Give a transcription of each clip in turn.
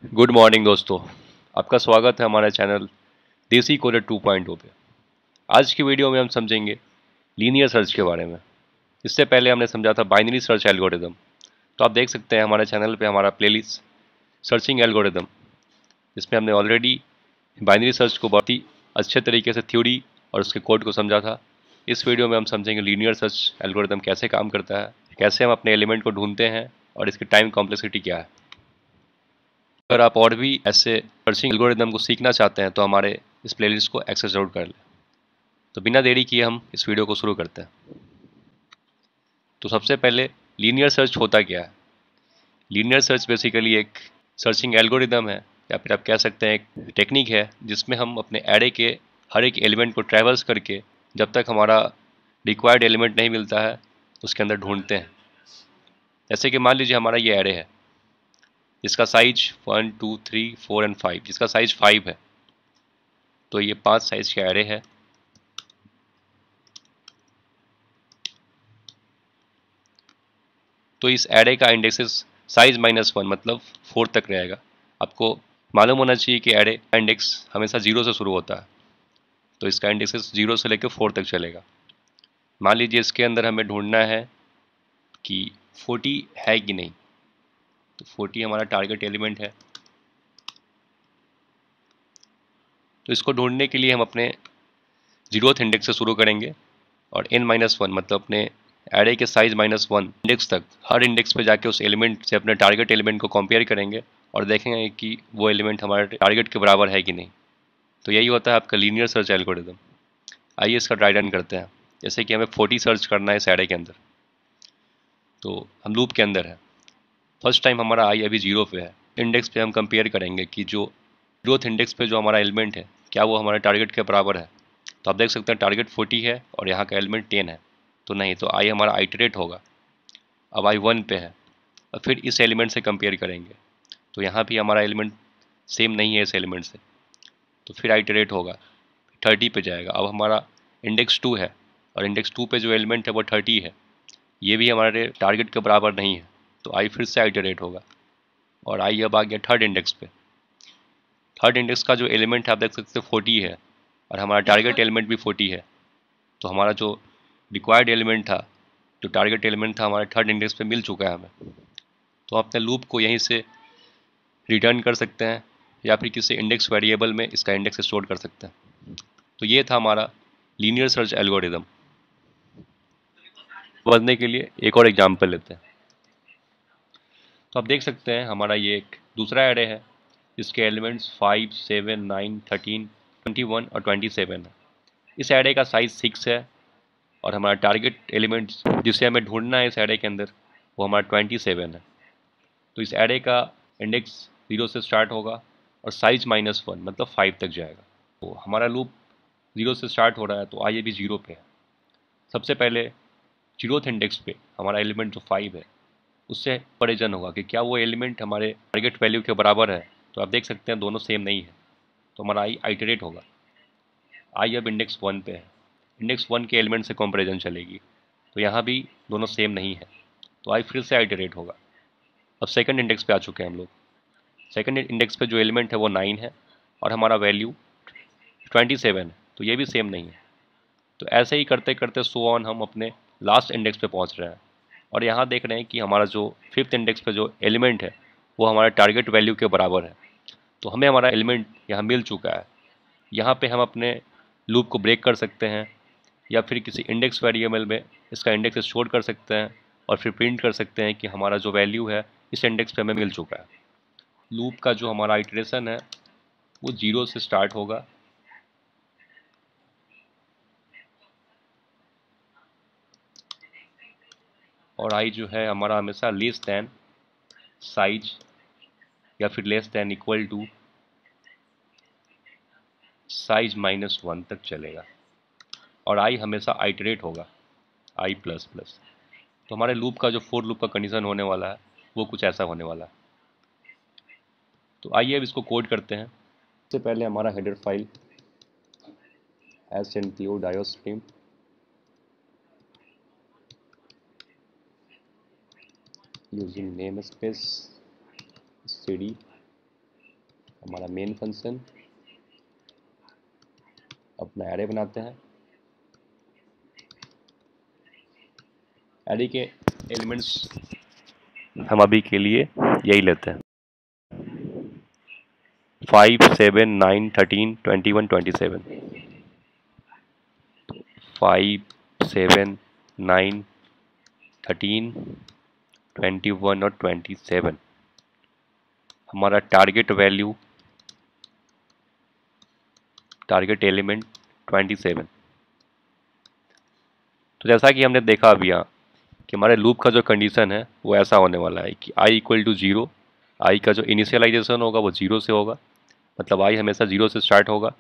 Good morning दोस्तों। आपका स्वागत है हमारे चैनल देसी कोडर 2.0 पे। आज की वीडियो में हम समझेंगे लीनियर सर्च के बारे में। इससे पहले हमने समझा था बाइनरी सर्च एल्गोरिदम। तो आप देख सकते हैं हमारे चैनल पे हमारा प्लेलिस्ट सर्चिंग एल्गोरिदम, जिसमें हमने ऑलरेडी बाइनरी सर्च को बहुत ही अच्छे तरीके से थ्योरी और उसके कोड को समझा था। इस वीडियो में हम समझेंगे लीनियर सर्च एल्गोरिदम कैसे काम करता है, कैसे हम अपने एलिमेंट को ढूंढते हैं और इसकी टाइम कॉम्प्लेक्सिटी क्या है। अगर आप और भी ऐसे सर्चिंग एल्गोरिदम को सीखना चाहते हैं तो हमारे इस प्लेलिस्ट को एक्सेस जरूर कर लें। तो बिना देरी किए हम इस वीडियो को शुरू करते हैं। तो सबसे पहले लीनियर सर्च होता क्या है। लीनियर सर्च बेसिकली एक सर्चिंग एल्गोरिदम है, या फिर आप कह सकते हैं एक टेक्निक है, जिसमें हम अपने एरे के हर एक एलिमेंट को ट्रैवर्स करके जब तक हमारा रिक्वायर्ड एलिमेंट नहीं मिलता है उसके अंदर ढूंढते हैं। जैसे कि मान लीजिए हमारा ये एरे है जिसका साइज 1 2 3 4 एंड 5, जिसका साइज 5 है। तो ये 5 साइज का एरे है। तो इस एरे का इंडेक्सेस साइज -1 मतलब 4 तक रहेगा। आपको मालूम होना चाहिए कि एरे का इंडेक्स हमेशा 0 से शुरू होता है, तो इसका इंडेक्सेस 0 से लेकर 4 तक चलेगा। मान लीजिए इसके अंदर हमें ढूंढना है कि 40 है कि नहीं। तो 40 हमारा टारगेट एलिमेंट है। तो इसको ढूंढने के लिए हम अपने 0th इंडेक्स से शुरू करेंगे और n-1 मतलब अपने एरे के साइज -1 इंडेक्स तक हर इंडेक्स पे जाके उस एलिमेंट से अपने टारगेट एलिमेंट को कंपेयर करेंगे और देखेंगे कि वो एलिमेंट हमारे टारगेट के बराबर है कि नहीं। तो यही होता है आपका लीनियर सर्च एल्गोरिदम। आइए इसका ट्राई रन करते हैं। जैसे कि हमें 40 सर्च करना है इस एरे के अंदर, तो हम लूप के अंदर है। फर्स्ट टाइम हमारा आई अभी 0 पे है। इंडेक्स पे हम कंपेयर करेंगे कि जो 0th इंडेक्स पे जो हमारा एलिमेंट है क्या वो हमारे टारगेट के बराबर है। तो आप देख सकते हैं टारगेट 40 है और यहाँ का एलिमेंट 10 है। तो नहीं, तो आई हमारा आइटरेट होगा। अब आई 1 पे है और फिर इस एलिमेंट से कंपेयर करेंगे। तो यहाँ भी हमारा एलिमेंट सेम नहीं है इस एलिमेंट से, तो फिर आइटरेट होगा, 30 पे जाएगा। अब हमारा इंडेक्स 2 है और इंडेक्स 2 पे जो एलिमेंट है वो 30 है। ये भी हमारे टारगेट के बराबर नहीं है, तो आई फिर से आइटरेट होगा और आई अब आ गया थर्ड इंडेक्स पे। थर्ड इंडेक्स का जो एलिमेंट है आप देख सकते हैं 40 है और हमारा टारगेट एलिमेंट भी 40 है। तो हमारा जो रिक्वायर्ड एलिमेंट था, जो टारगेट एलिमेंट था, हमारे थर्ड इंडेक्स पे मिल चुका है हमें। तो अपने लूप को यहीं से रिटर्न कर सकते हैं या फिर किसी इंडेक्स वेरिएबल में इसका इंडेक्स स्टोर कर सकते हैं। तो ये था हमारा लीनियर सर्च एल्गोरिदम। समझने के लिए एक और एग्जांपल लेते हैं। तो आप देख सकते हैं हमारा ये एक दूसरा एरे है जिसके एलिमेंट्स 5 7 9 13 21 और 27 है। इस एरे का साइज 6 है और हमारा टारगेट एलिमेंट जिसे हमें ढूंढना है इस एरे के अंदर वो हमारा 27 है। तो इस एरे का इंडेक्स 0 से स्टार्ट होगा और साइज -1 मतलब 5 तक जाएगा। तो हमारा लूप 0 से स्टार्ट हो रहा है, तो आई अभी 0 पे है। सबसे पहले 0th इंडेक्स पे हमारा एलिमेंट जो 5 है उससे कंपेरिजन होगा कि क्या वो एलिमेंट हमारे टारगेट वैल्यू के बराबर है। तो आप देख सकते हैं दोनों सेम नहीं है, तो हमारा आई आइटरेट होगा। आई अब इंडेक्स 1 पे है। इंडेक्स 1 के एलिमेंट से कंपेरिजन चलेगी, तो यहाँ भी दोनों सेम नहीं है, तो आई फिर से आइटरेट होगा। अब सेकंड इंडेक्स पे आ चुके हैं हम लोग। सेकंड इंडेक्स पे जो एलिमेंट है वो 9 है और हमारा वैल्यू 27 है, तो ये भी सेम नहीं है। तो ऐसे ही करते करते सो ऑन हम अपने लास्ट इंडेक्स पे पहुंच रहे हैं और यहाँ देख रहे हैं कि हमारा जो फिफ्थ इंडेक्स पे जो एलिमेंट है वो हमारे टारगेट वैल्यू के बराबर है। तो हमें हमारा एलिमेंट यहाँ मिल चुका है। यहाँ पे हम अपने लूप को ब्रेक कर सकते हैं या फिर किसी इंडेक्स वेरिएबल में इसका इंडेक्स स्टोर कर सकते हैं और फिर प्रिंट कर सकते हैं कि हमारा जो वैल्यू है इस इंडेक्स पे हमें मिल चुका है। लूप का जो हमारा आइटरेशन है वो 0 से स्टार्ट होगा और आई जो है हमारा हमेशा लेस दैन साइज या फिर less than equal to size -1 तक चलेगा और आई हमेशा आइटरेट होगा आई प्लस प्लस। तो हमारे लूप का जो फोर लूप का कंडीशन होने वाला है वो कुछ ऐसा होने वाला है। तो आइए अब इसको कोड करते हैं। सबसे पहले हमारा हेडर फाइल एसएनटीओ iostream using namespace cd हमारा मेन फंक्शन, अपना एरे बनाते हैं। एरे के एलिमेंट्स हम अभी के लिए यही लेते हैं, 5, 7, 9, 13, 21, 27। 5, 7, 9, 13, 21 और 27 हमारा टारगेट एलिमेंट 27। तो जैसा कि हमने देखा अभी यहाँ कि हमारे लूप का जो कंडीशन है वो ऐसा होने वाला है कि i इक्वल टू 0, आई का जो इनिशियलाइजेशन होगा वो 0 से होगा, मतलब i हमेशा 0 से स्टार्ट होगा।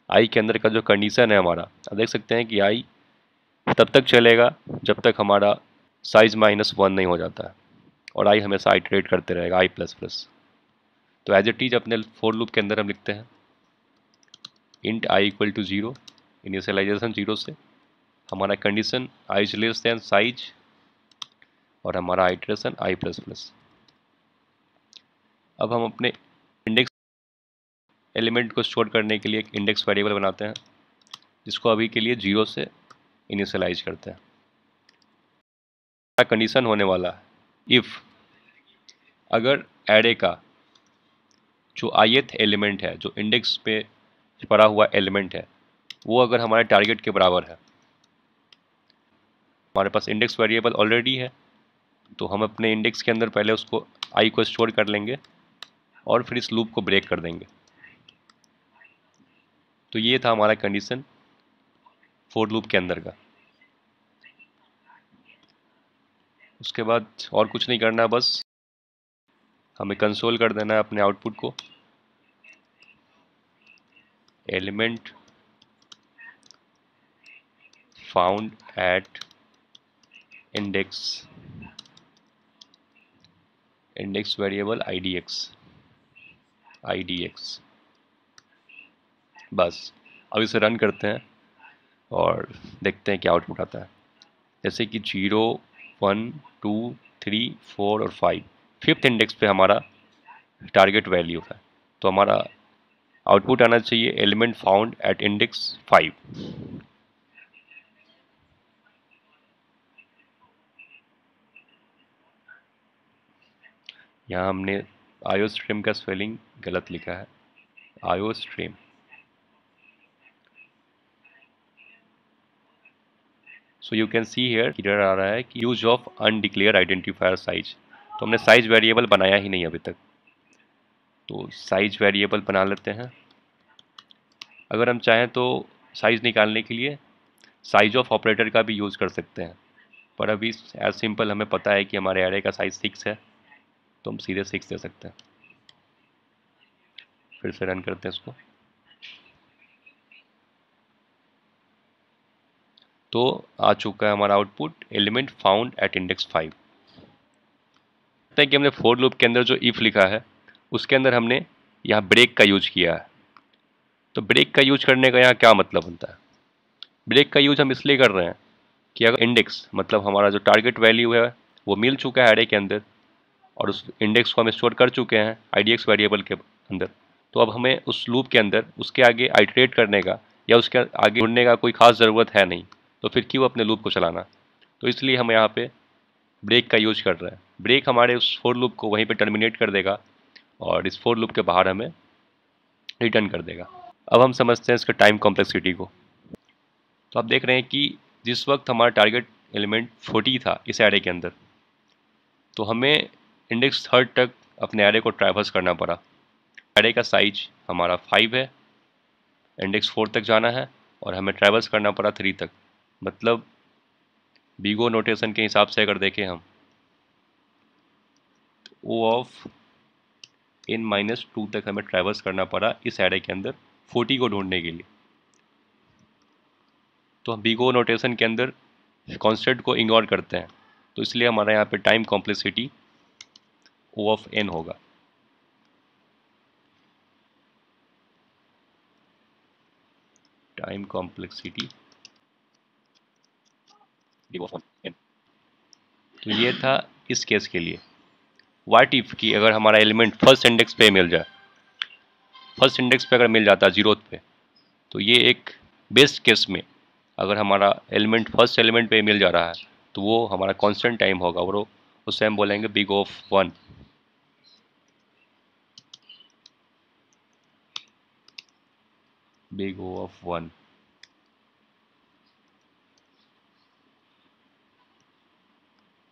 i के अंदर का जो कंडीशन है हमारा, आप देख सकते हैं कि i तब तक चलेगा जब तक हमारा साइज -1 नहीं हो जाता है, और i हमेशा आइटरेट करते रहेगा i प्लस प्लस। तो एज इट इज अपने फॉर लूप के अंदर हम लिखते हैं int i equal to 0, initialization 0 से, हमारा condition i is less than size, और हमारा आइटरेशन i प्लस प्लस। अब हम अपने इंडेक्स एलिमेंट को स्टोर करने के लिए एक इंडेक्स वेरिएबल बनाते हैं, जिसको अभी के लिए 0 से इनिशियलाइज करते हैं। कंडीशन होने वाला है इफ़ अगर एरे का जो ith एलिमेंट है, जो इंडेक्स पे पड़ा हुआ एलिमेंट है, वो अगर हमारे टारगेट के बराबर है, हमारे पास इंडेक्स वेरिएबल ऑलरेडी है, तो हम अपने इंडेक्स के अंदर पहले उसको i को स्टोर कर लेंगे और फिर इस लूप को ब्रेक कर देंगे। तो ये था हमारा कंडीशन फॉर लूप के अंदर का। उसके बाद और कुछ नहीं करना है, बस हमें कंसोल कर देना है अपने आउटपुट को, element found at index variable idx। बस अब इसे रन करते हैं और देखते हैं क्या आउटपुट आता है। जैसे कि 0, 1, 2, 3, 4 और 5 फिफ्थ इंडेक्स पे हमारा टारगेट वैल्यू है, तो हमारा आउटपुट आना चाहिए एलिमेंट फाउंड एट इंडेक्स 5। यहाँ हमने आयो स्ट्रीम का स्पेलिंग गलत लिखा है, आयो stream. So you can see here इधर आ रहा है कि use of undeclared identifier size. तो हमने साइज वेरिएबल बनाया ही नहीं अभी तक, तो साइज वेरिएबल बना लेते हैं। अगर हम चाहें तो साइज निकालने के लिए साइज ऑफ ऑपरेटर का भी यूज़ कर सकते हैं, पर अभी एज सिंपल हमें पता है कि हमारे एरे का साइज 6 है, तो हम सीधे 6 दे सकते हैं। फिर से रन करते हैं इसको, तो आ चुका है हमारा output element found at index 5। कि हमने फॉर लूप के अंदर जो इफ लिखा है उसके अंदर हमने यहाँ ब्रेक का यूज किया है। तो ब्रेक का यूज करने का यहाँ क्या मतलब बनता है? ब्रेक का यूज हम इसलिए कर रहे हैं कि अगर इंडेक्स मतलब हमारा जो टारगेट वैल्यू है वो मिल चुका है एरे के अंदर, और उस इंडेक्स को हम स्टोर कर चुके हैं idx वेरिएबल के अंदर, तो अब हमें उस लूप के अंदर उसके आगे आइटरेट करने का या उसके आगे ढूंढने का कोई खास ज़रूरत है नहीं, तो फिर क्यों अपने लूप को चलाना। तो इसलिए हम यहाँ पे ब्रेक का यूज कर रहे हैं। ब्रेक हमारे उस फोर लूप को वहीं पे टर्मिनेट कर देगा और इस फोर लूप के बाहर हमें रिटर्न कर देगा। अब हम समझते हैं इसका टाइम कॉम्प्लेक्सिटी को। तो आप देख रहे हैं कि जिस वक्त हमारा टारगेट एलिमेंट 40 था इस एरे के अंदर, तो हमें इंडेक्स 3 तक अपने एरे को ट्रैवर्स करना पड़ा। एरे का साइज हमारा 5 है, इंडेक्स 4 तक जाना है और हमें ट्रैवर्स करना पड़ा 3 तक। मतलब बीगो नोटेशन के हिसाब से अगर देखें हम, ओ ऑफ n-2 तक हमें ट्रैवर्स करना पड़ा इस एरे के अंदर 40 को ढूंढने के लिए। तो हम बीगो नोटेशन के अंदर कांस्टेंट को इग्नोर करते हैं, तो इसलिए हमारा यहाँ पे time complexity O of n होगा। Time complexity O of n। तो ये था इस केस के लिए। व्हाट इफ कि अगर हमारा एलिमेंट फर्स्ट इंडेक्स पे मिल जाए, फर्स्ट इंडेक्स पे अगर मिल जाता है 0th पे, तो ये एक बेस्ट केस में अगर हमारा एलिमेंट फर्स्ट एलिमेंट पे मिल जा रहा है तो वो हमारा कांस्टेंट टाइम होगा और उससे हम बोलेंगे big of 1। Big O of 1।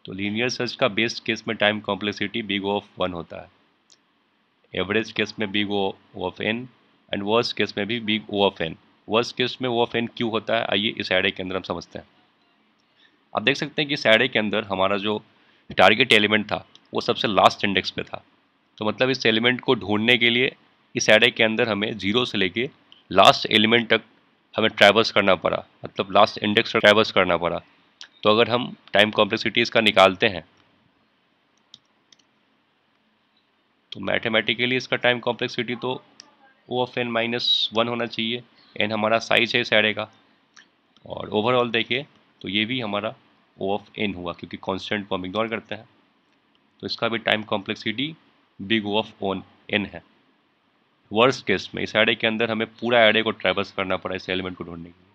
तो लीनियर सर्च का बेस्ट केस में time complexity big O of 1 होता है, एवरेज केस में big O of n and worst case में भी big O of n। Worst case में O ऑफ n क्यों होता है, आइए इस एरे के अंदर हम समझते हैं। आप देख सकते हैं कि इस एरे के अंदर हमारा जो टारगेट एलिमेंट था वो सबसे लास्ट इंडेक्स पे था। तो मतलब इस एलिमेंट को ढूंढने के लिए इस एरे के अंदर हमें 0 से लेके लास्ट एलिमेंट तक हमें ट्रैवर्स करना पड़ा, मतलब लास्ट इंडेक्स तक ट्रैवर्स करना पड़ा। तो अगर हम टाइम कॉम्प्लेक्सिटी इसका निकालते हैं तो मैथमेटिकली इसका टाइम कॉम्प्लेक्सिटी तो O ऑफ n -1 होना चाहिए। n हमारा साइज है इस एरे का, और ओवरऑल देखिए तो ये भी हमारा O ऑफ n हुआ क्योंकि कांस्टेंट को हम इग्नोर करते हैं। तो इसका भी time complexity big O of n है। वर्स्ट केस में इस एरे के अंदर हमें पूरा एरे को ट्रैवर्स करना पड़ा इस एलिमेंट को ढूंढने के लिए।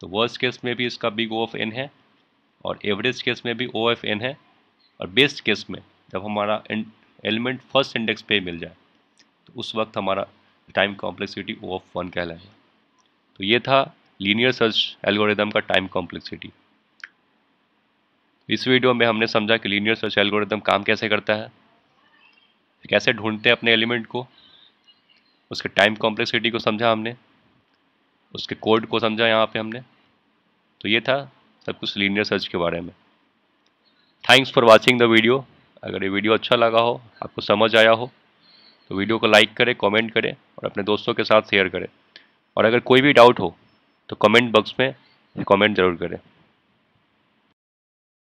तो वर्स्ट केस में भी इसका बिग O ऑफ n है और एवरेज केस में भी O ऑफ n है, और बेस्ट केस में जब हमारा एलिमेंट फर्स्ट इंडेक्स पे मिल जाए तो उस वक्त हमारा टाइम कॉम्प्लेक्सिटी O ऑफ 1 कहलाएगा। तो ये था लीनियर सर्च एल्गोरिदम का टाइम कॉम्प्लेक्सिटी। इस वीडियो में हमने समझा कि लीनियर सर्च एल्गोरिदम काम कैसे करता है, कैसे ढूंढते हैं अपने एलिमेंट को, उसके टाइम कॉम्प्लेक्सिटी को समझा हमने, उसके कोड को समझा यहाँ पे हमने। तो ये था सब कुछ लीनियर सर्च के बारे में। Thanks for watching the video. अगर ये वीडियो अच्छा लगा हो, आपको समझ आया हो, तो वीडियो को लाइक करें, कमेंट करें और अपने दोस्तों के साथ शेयर करें। और अगर कोई भी डाउट हो तो कमेंट बॉक्स में कमेंट ज़रूर करें।